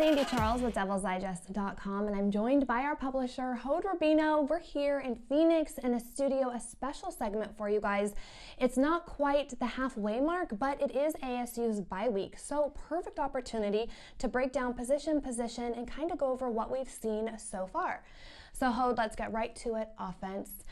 Sandy Charles with DevilsDigest.com, and I'm joined by our publisher, Hode Rubino. We're here in Phoenix in a studio, a special segment for you guys. It's not quite the halfway mark, but it is ASU's bye week, so perfect opportunity to break down position, and kind of go over what we've seen so far. So Hode, let's get right to it. Offense.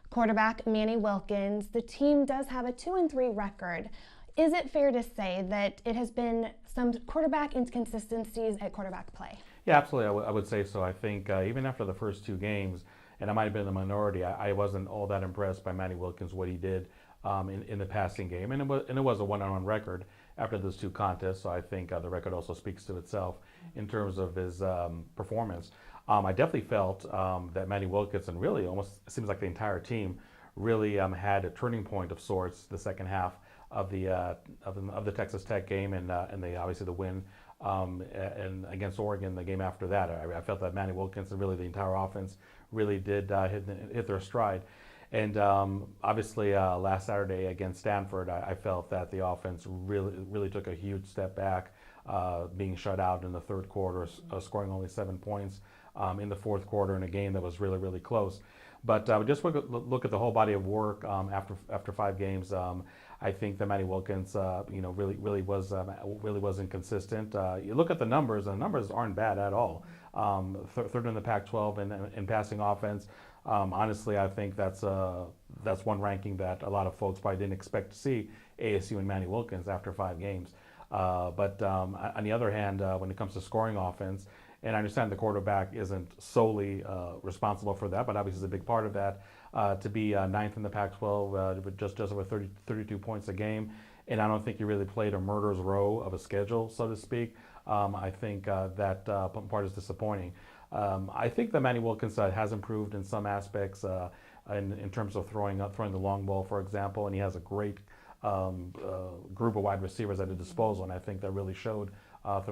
Quarterback Manny Wilkins. The team does have a 2-3 record. Is it fair to say that it has been some quarterback inconsistencies at quarterback play? Yeah, absolutely. I would say so. I think even after the first two games, and I might have been in the minority, I wasn't all that impressed by Manny Wilkins, what he did in the passing game. And it was a one-on-one record after those two contests, so I think the record also speaks to itself in terms of his performance. I definitely felt that Manny Wilkins, and really almost seems like the entire team, really had a turning point of sorts the second half of the Texas Tech game, and obviously the win and against Oregon, the game after that. I felt that Manny Wilkins and really the entire offense really did hit their stride. And obviously last Saturday against Stanford, I felt that the offense really took a huge step back, being shut out in the third quarter, scoring only 7 points in the fourth quarter in a game that was really close. But just look at the whole body of work after 5 games. I think that Manny Wilkins, really was inconsistent. You look at the numbers, and the numbers aren't bad at all. Third in the Pac-12 in passing offense. Honestly, I think that's one ranking that a lot of folks probably didn't expect to see ASU and Manny Wilkins after 5 games. But on the other hand, when it comes to scoring offense, and I understand the quarterback isn't solely responsible for that, but obviously is a big part of that. To be ninth in the Pac-12 with just over 32 points a game, and I don't think he really played a murderer's row of a schedule, so to speak. I think that part is disappointing. I think that Manny Wilkins has improved in some aspects in terms of throwing the long ball, for example, and he has a great group of wide receivers at his disposal, and I think that really showed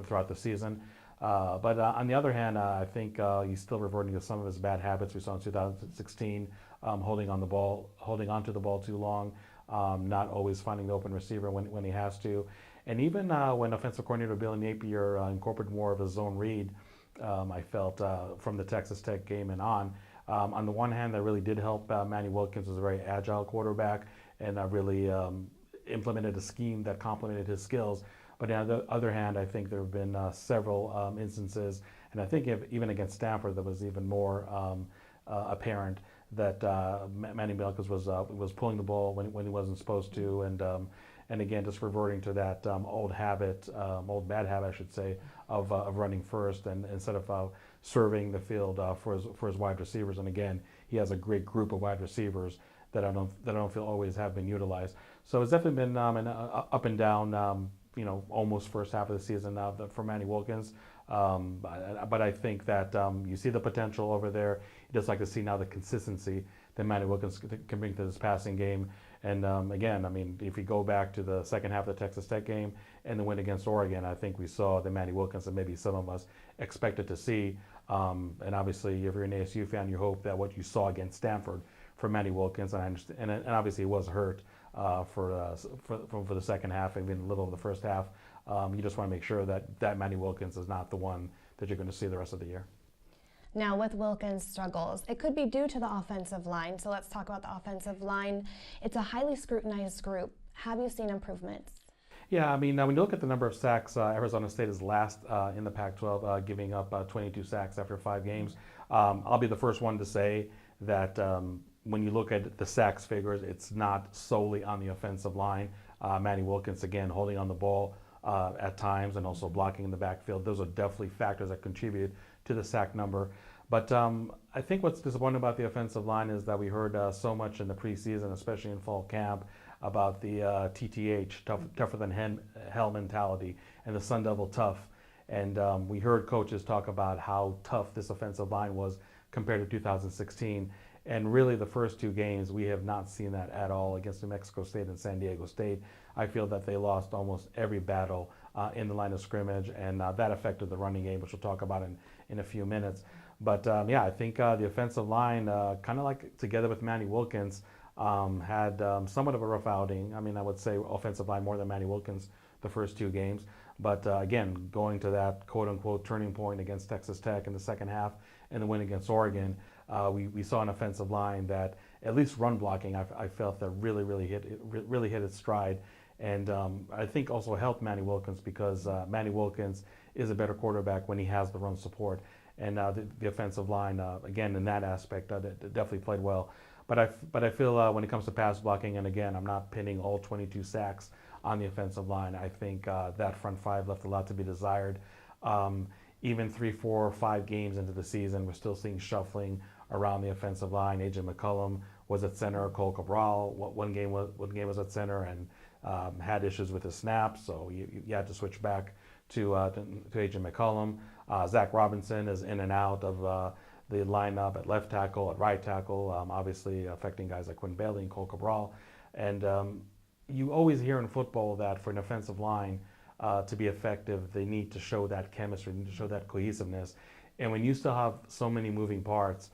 throughout the season. But on the other hand, I think he's still reverting to some of his bad habits we saw in 2016, holding onto the ball too long, not always finding the open receiver when he has to. And even when offensive coordinator Billy Napier incorporated more of a zone read, I felt from the Texas Tech game and on the one hand, that really did help. Manny Wilkins was a very agile quarterback and really implemented a scheme that complemented his skills. But on the other hand, I think there have been several instances, and I think even against Stanford, that was even more apparent that Manny Wilkins was pulling the ball when he wasn't supposed to, and again, just reverting to that old bad habit, I should say, of running first, and instead of serving the field for his wide receivers. And again, he has a great group of wide receivers that I don't feel always have been utilized. So it's definitely been an up and down. Almost first half of the season for Manny Wilkins. But I think that you see the potential over there. You just like to see now the consistency that Manny Wilkins can bring to this passing game. And again, I mean, if you go back to the second half of the Texas Tech game and the win against Oregon, I think we saw the Manny Wilkins that maybe some of us expected to see. And obviously, if you're an ASU fan, you hope that what you saw against Stanford for Manny Wilkins, and I understand, and obviously he was hurt for the second half, even a little of the first half. You just want to make sure that Manny Wilkins is not the one that you're going to see the rest of the year. Now, with Wilkins' struggles, it could be due to the offensive line. So let's talk about the offensive line. It's a highly scrutinized group. Have you seen improvements? Yeah, I mean, when you look at the number of sacks, Arizona State is last in the Pac-12, giving up 22 sacks after 5 games. I'll be the first one to say that when you look at the sacks figures, it's not solely on the offensive line. Manny Wilkins, again, holding on the ball at times and also blocking in the backfield. Those are definitely factors that contribute to the sack number. But I think what's disappointing about the offensive line is that we heard so much in the preseason, especially in fall camp, about the TTH, tougher than hell mentality, and the Sun Devil tough. And we heard coaches talk about how tough this offensive line was compared to 2016. And really, the first 2 games, we have not seen that at all against New Mexico State and San Diego State. I feel that they lost almost every battle in the line of scrimmage, and that affected the running game, which we'll talk about in a few minutes. But yeah, I think the offensive line, kind of like together with Manny Wilkins, had somewhat of a rough outing. I mean, I would say offensive line more than Manny Wilkins the first two games. But again, going to that quote-unquote turning point against Texas Tech in the second half and the win against Oregon, we saw an offensive line that, at least run blocking, I felt that really hit its stride. And I think also helped Manny Wilkins because Manny Wilkins is a better quarterback when he has the run support. And the offensive line, again, in that aspect, definitely played well. But I feel when it comes to pass blocking, and again, I'm not pinning all 22 sacks on the offensive line. I think that front five left a lot to be desired. Even 3, 4, 5 games into the season, we're still seeing shuffling around the offensive line. AJ McCollum was at center. Cole Cabral, one game was at center and had issues with his snaps, so you had to switch back to AJ McCollum. Zach Robinson is in and out of the lineup at left tackle, at right tackle, obviously affecting guys like Quinn Bailey and Cole Cabral. And you always hear in football that for an offensive line to be effective, they need to show that chemistry, they need to show that cohesiveness. And when you still have so many moving parts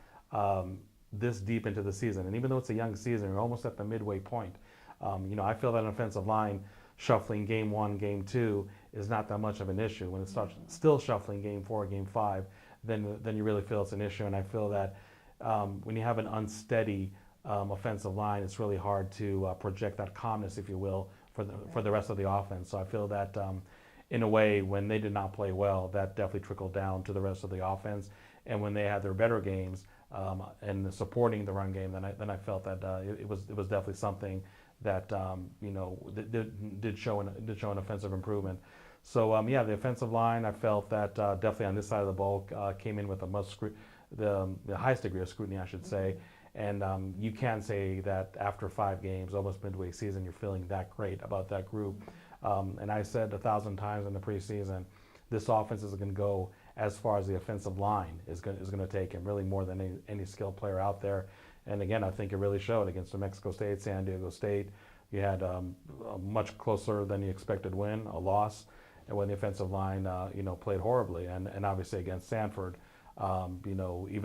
this deep into the season, and even though it's a young season, you're almost at the midway point. I feel that an offensive line shuffling game 1, game 2 is not that much of an issue. When it starts still shuffling game 4, game 5, then you really feel it's an issue. And I feel that when you have an unsteady offensive line, it's really hard to project that calmness, if you will, for the rest of the offense. So I feel that in a way, when they did not play well, that definitely trickled down to the rest of the offense. And when they had their better games and supporting the run game, then I felt that it was definitely something that did show an offensive improvement. So the offensive line, I felt that definitely on this side of the ball came in with the highest degree of scrutiny, I should say. And you can say that after 5 games, almost midway season, you're feeling that great about that group. And I said 1,000 times in the preseason, this offense is going to go as far as the offensive line is going to take him, really more than any skilled player out there. And again, I think it really showed against New Mexico State, San Diego State. You had a much closer than you expected win, a loss, and when the offensive line, played horribly. And obviously against Sanford, even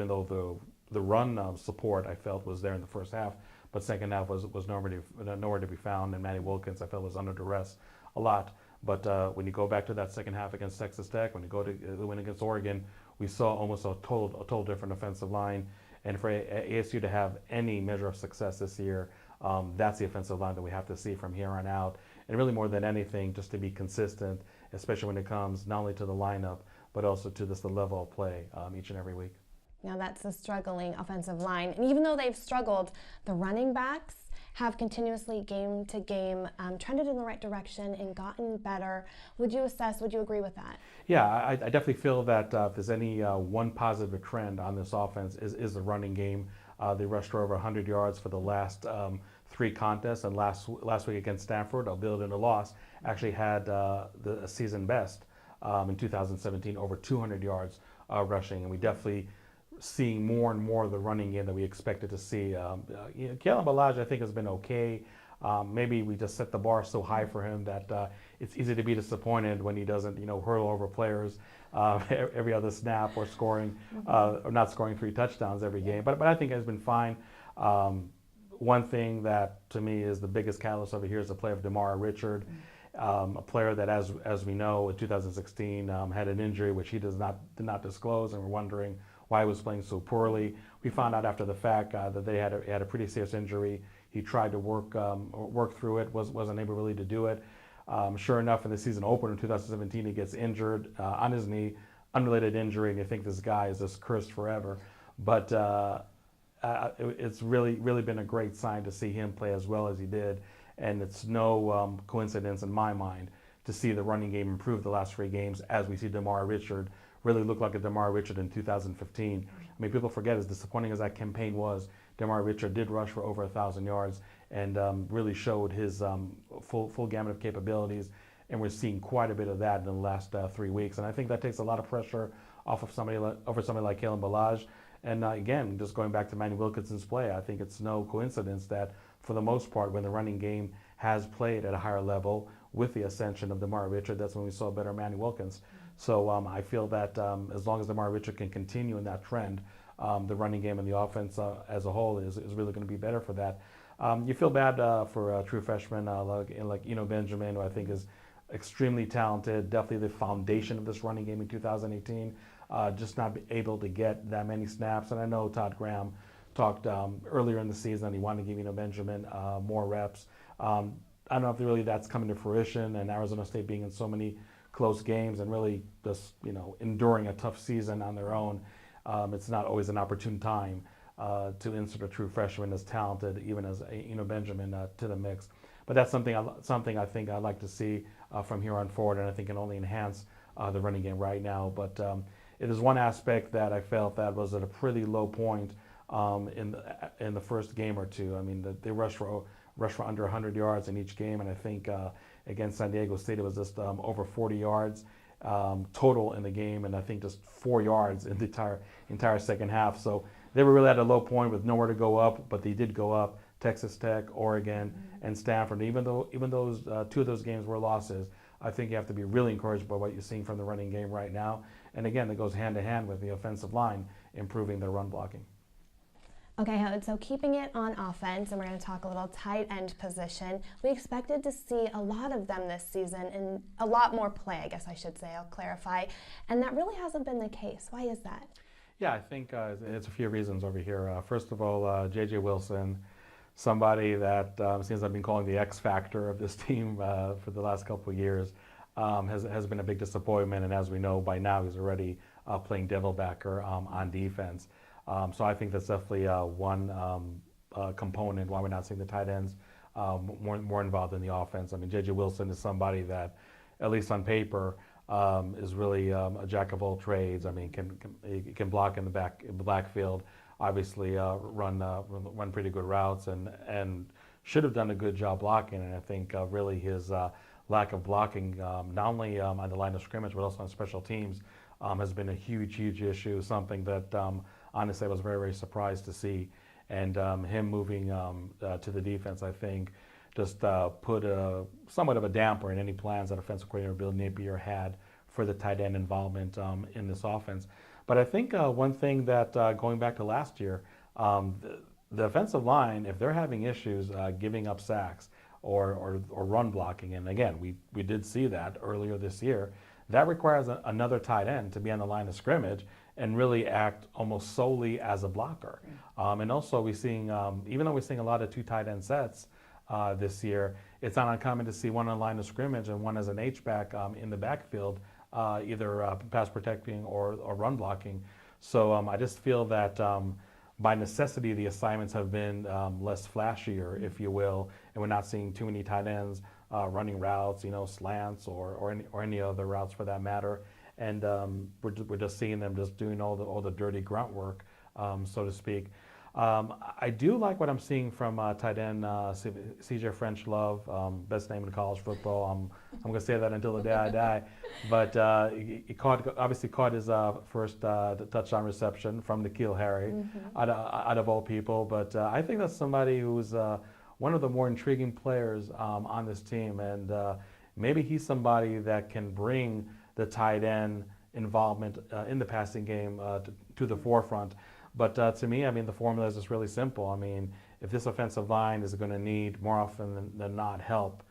though the run support I felt was there in the first half, but second half was nowhere to be found. And Manny Wilkins, I felt, was under duress a lot. But when you go back to that second half against Texas Tech, when you go to the win against Oregon, we saw almost a total different offensive line. And for ASU to have any measure of success this year, that's the offensive line that we have to see from here on out. And really more than anything, just to be consistent, especially when it comes not only to the lineup, but also to the level of play each and every week. Now that's a struggling offensive line. And even though they've struggled, the running backs have continuously game to game trended in the right direction and gotten better. Would you agree with that? Yeah, I definitely feel that if there's any one positive trend on this offense is the running game. They rushed for over 100 yards for the last 3 contests, and last week against Stanford, albeit in a loss, actually had the season best in 2017, over 200 yards rushing, and we definitely seeing more and more of the running game that we expected to see. Kalen Ballage, I think, has been okay. Maybe we just set the bar so high for him that it's easy to be disappointed when he doesn't, hurl over players every other snap or scoring, or not scoring 3 touchdowns every game. But I think it's been fine. One thing that to me is the biggest catalyst over here is the play of Demar Richard, a player that, as we know, in 2016 had an injury which he did not disclose, and we're wondering why he was playing so poorly. We found out after the fact that they had a pretty serious injury. He tried to work through it, wasn't able really to do it. Sure enough, in the season opener in 2017, he gets injured on his knee, unrelated injury, and you think this guy is just cursed forever. But it's really been a great sign to see him play as well as he did, and it's no coincidence in my mind to see the running game improve the last 3 games as we see Demar Richard really look like a Demar Richard in 2015. I mean, people forget, as disappointing as that campaign was, Demar Richard did rush for over 1,000 yards and really showed his full gamut of capabilities. And we're seeing quite a bit of that in the last 3 weeks. And I think that takes a lot of pressure off of somebody like Kalen Ballage. And again, just going back to Manny Wilkinson's play, I think it's no coincidence that for the most part, when the running game has played at a higher level with the ascension of Demar Richard, that's when we saw better Manny Wilkins. So I feel that as long as Demar Richard can continue in that trend, the running game and the offense as a whole is really going to be better for that. You feel bad for true freshmen like Benjamin, who I think is extremely talented, definitely the foundation of this running game in 2018. Just not able to get that many snaps. And I know Todd Graham talked earlier in the season he wanted to give Benjamin more reps. I don't know if really that's coming to fruition, and Arizona State being in so many close games and really just enduring a tough season on their own. It's not always an opportune time to insert a true freshman as talented, even as Benjamin, to the mix. But that's something I think I'd like to see from here on forward, and I think can only enhance the running game right now. But it is one aspect that I felt that was at a pretty low point in the first game or two. I mean, they rushed for under 100 yards in each game, and I think against San Diego State it was just over 40 yards total in the game, and I think just 4 yards in the entire second half. So they were really at a low point with nowhere to go up, but they did go up. Texas Tech, Oregon, and Stanford. Even those two of those games were losses, I think you have to be really encouraged by what you're seeing from the running game right now. And again, that goes hand to hand with the offensive line improving their run blocking. Okay, Hode, so keeping it on offense, and we're going to talk a little tight end position. We expected to see a lot of them this season, and a lot more play, I guess I should say, I'll clarify. And that really hasn't been the case. Why is that? Yeah, I think it's a few reasons over here. First of all, J.J. Wilson, somebody that seems I've been calling the X factor of this team for the last couple of years, has been a big disappointment. And as we know by now, he's already playing devil backer on defense. So I think that's definitely one component why we're not seeing the tight ends more involved in the offense. I mean, J.J. Wilson is somebody that, at least on paper, is really a jack of all trades. I mean, can block in the backfield. Obviously, run pretty good routes and should have done a good job blocking. And I think really his lack of blocking, not only on the line of scrimmage but also on special teams, has been a huge issue. Something that honestly I was very surprised to see. And him moving to the defense, I think, just put somewhat of a damper in any plans that offensive coordinator Bill Napier had for the tight end involvement in this offense. But I think one thing that going back to last year, the offensive line, if they're having issues giving up sacks or run blocking, and again, we did see that earlier this year, that requires another tight end to be on the line of scrimmage and really act almost solely as a blocker. And also we're seeing, even though we're seeing a lot of two tight end sets this year, it's not uncommon to see one on the line of scrimmage and one as an H-back in the backfield, either pass protecting or run blocking. So I just feel that by necessity the assignments have been less flashier, if you will, and we're not seeing too many tight ends running routes, slants or any other routes for that matter. And we're just seeing them just doing all the dirty grunt work, so to speak. I do like what I'm seeing from tight end C.J. French-Love, best name in college football. I'm going to say that until the day I die. But he obviously caught his first touchdown reception from Nikhil Harry, out of all people. But I think that's somebody who's one of the more intriguing players on this team. And maybe he's somebody that can bring the tight end involvement in the passing game to the forefront. But to me, I mean, the formula is just really simple. I mean, if this offensive line is going to need more often than not help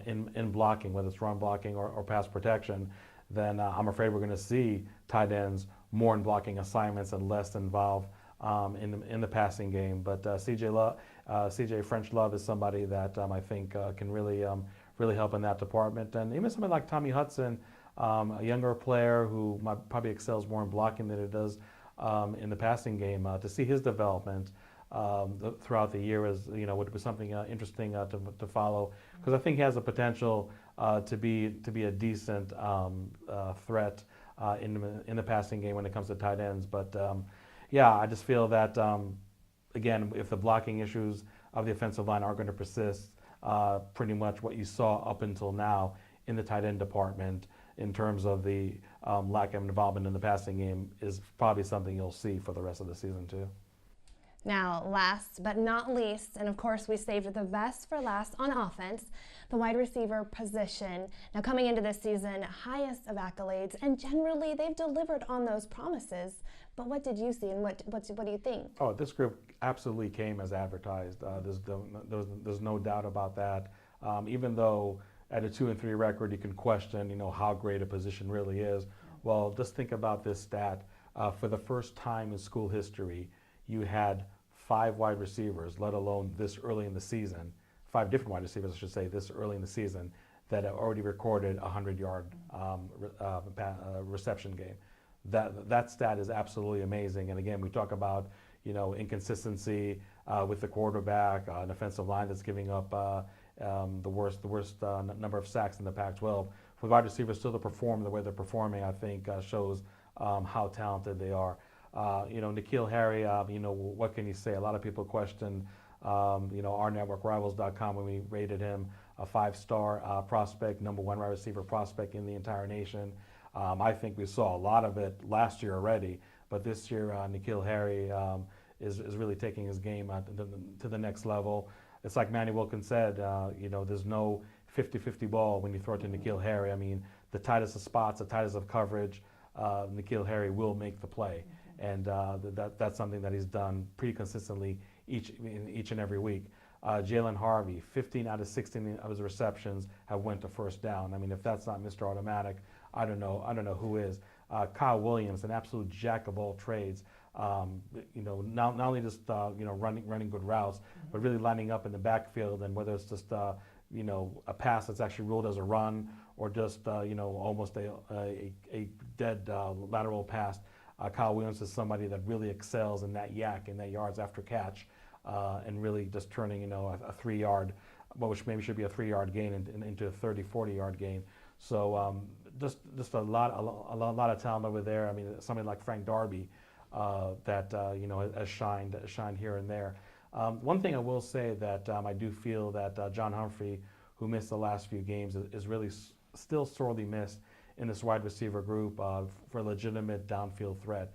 in blocking, whether it's run blocking or pass protection, then I'm afraid we're going to see tight ends more in blocking assignments and less involved in the passing game. But C.J. French-Love is somebody that I think can really help in that department. And even somebody like Tommy Hudson, a younger player who probably excels more in blocking than he does in the passing game, to see his development throughout the year would be something interesting to follow, because I think he has the potential to be a decent threat in the passing game when it comes to tight ends. But I just feel that again, if the blocking issues of the offensive line are going to persist, pretty much what you saw up until now in the tight end department in terms of the lack of involvement in the passing game is probably something you'll see for the rest of the season too. Now, last but not least, and of course we saved the best for last on offense, the wide receiver position. Now, coming into this season, highest of accolades, and generally they've delivered on those promises. But what did you see, and what do you think? Oh, this group absolutely came as advertised. There's no doubt about that. Even though at a 2-3 record, you can question, how great a position really is. Well, just think about this stat. For the first time in school history, you had 5 wide receivers, let alone this early in the season, 5 different wide receivers, I should say, this early in the season, that have already recorded a 100-yard reception game. That stat is absolutely amazing. And again, we talk about inconsistency with the quarterback, an offensive line that's giving up the worst number of sacks in the Pac-12. For wide receivers still to perform the way they're performing, I think shows how talented they are. Nikhil Harry, what can you say? A lot of people question, our network, Rivals.com, when we rated him a 5-star prospect, #1 wide receiver prospect in the entire nation. I think we saw a lot of it last year already, but this year Nikhil Harry is really taking his game to the next level. It's like Manny Wilkins said, there's no 50-50 ball when you throw it to Nikhil Harry. I mean, the tightest of spots, the tightest of coverage, Nikhil Harry will make the play. And that's something that he's done pretty consistently each and every week. Jalen Harvey, 15 out of 16 of his receptions have went to first down. I mean, if that's not Mr. Automatic, I don't know who is. Kyle Williams, an absolute jack of all trades. Not only just running good routes, but really lining up in the backfield, and whether it's just a pass that's actually ruled as a run, or just almost a dead lateral pass. Kyle Williams is somebody that really excels in that yak, in that yards after catch, and really just turning a 3-yard, which maybe should be a 3-yard gain into a 30-40-yard gain. So just a lot of talent over there. I mean, somebody like Frank Darby that has shined here and there. One thing I will say that I do feel that John Humphrey, who missed the last few games, is really still sorely missed in this wide receiver group for legitimate downfield threat.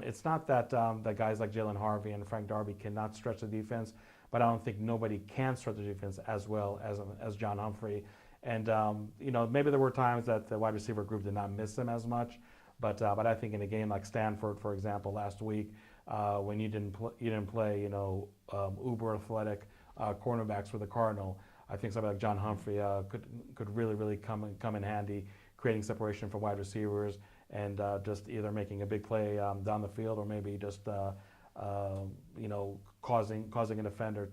It's not that guys like Jalen Harvey and Frank Darby cannot stretch the defense, but I don't think nobody can stretch the defense as well as John Humphrey. And maybe there were times that the wide receiver group did not miss him as much, but I think in a game like Stanford, for example, last week, when you didn't play uber athletic cornerbacks for the Cardinal, I think somebody like John Humphrey could really come in handy, creating separation for wide receivers and just either making a big play down the field, or maybe just causing an offender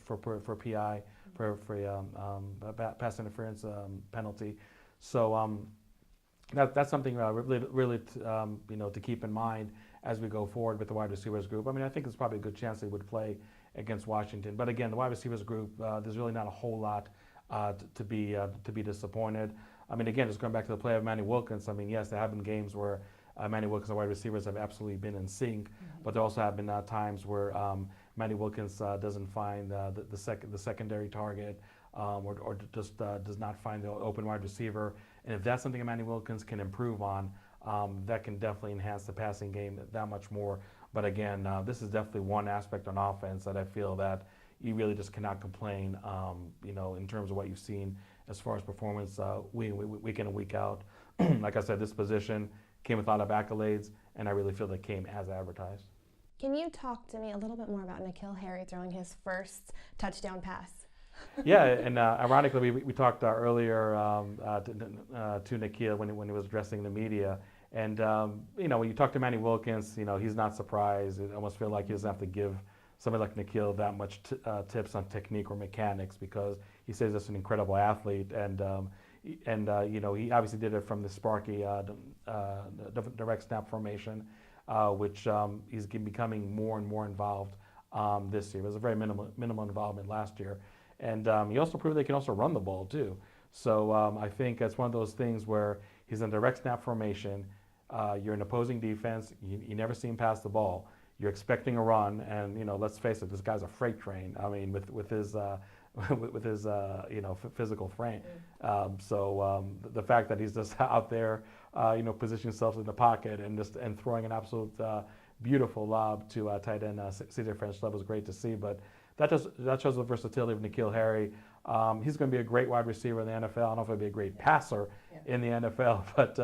for PI, for pass interference penalty. So that's something really to keep in mind as we go forward with the wide receivers group. I mean, I think there's probably a good chance they would play against Washington, but again, the wide receivers group, there's really not a whole lot to be disappointed. I mean, again, just going back to the play of Manny Wilkins, I mean, yes, there have been games where Manny Wilkins and wide receivers have absolutely been in sync, but there also have been times where Manny Wilkins doesn't find the secondary target, or just does not find the open wide receiver. And if that's something that Manny Wilkins can improve on, that can definitely enhance the passing game that much more. But again, this is definitely one aspect on offense that I feel that you really just cannot complain, in terms of what you've seen as far as performance week in and week out. Like I said, this position came with a lot of accolades, and I really feel they came as advertised. Can you talk to me a little bit more about Nikhil Harry throwing his first touchdown pass? Yeah, and ironically, we talked earlier to Nikhil when he was addressing the media. And, when you talk to Manny Wilkins, he's not surprised. It almost feels like he doesn't have to give somebody like Nikhil that much tips on technique or mechanics, because he says he's an incredible athlete. And he obviously did it from the Sparky direct snap formation, which he's becoming more and more involved this year. It was a very minimal involvement last year. And he also proved they can also run the ball too. So I think it's one of those things where he's in direct snap formation. You're an opposing defense. You never see him pass the ball. You're expecting a run, and let's face it, this guy's a freight train. I mean, with his physical frame. So the fact that he's just out there, positioning himself in the pocket and throwing an absolute beautiful lob to tight end CJ French. That was great to see. But that shows the versatility of Nikhil Harry. He's going to be a great wide receiver in the NFL. I don't know if he'll be a great passer in the NFL, but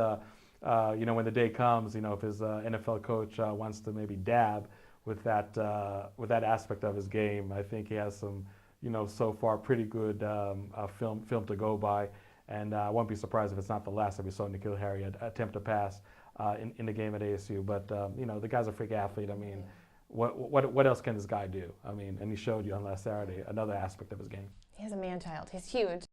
when the day comes, if his NFL coach wants to maybe dab with that aspect of his game, I think he has some, so far pretty good film to go by. And I won't be surprised if it's not the last that we saw Nikhil Harry attempt to pass in the game at ASU. But the guy's a freak athlete. I mean, what else can this guy do? I mean, and he showed you on last Saturday another aspect of his game. He is a man-child. He's huge.